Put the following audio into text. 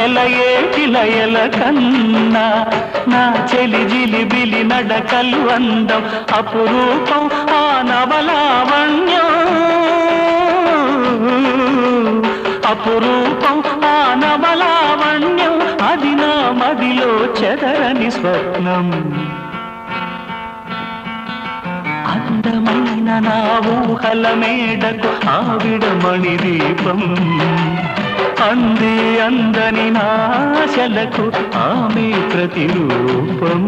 సెలయేటి లయల కన్నా నా చెలి జిలిబిలి నడకలు అందం అపురూపం ఆ నవలావణ్యం అపురూపం ఆ నవలావణ్యం అది నా మదిలో చెదరని స్వప్నం అందమైన నా ఊహల మేడకు ఆవిడమణి దీపం అంది అందని నాశలకు ఆమె ప్రతిరూపం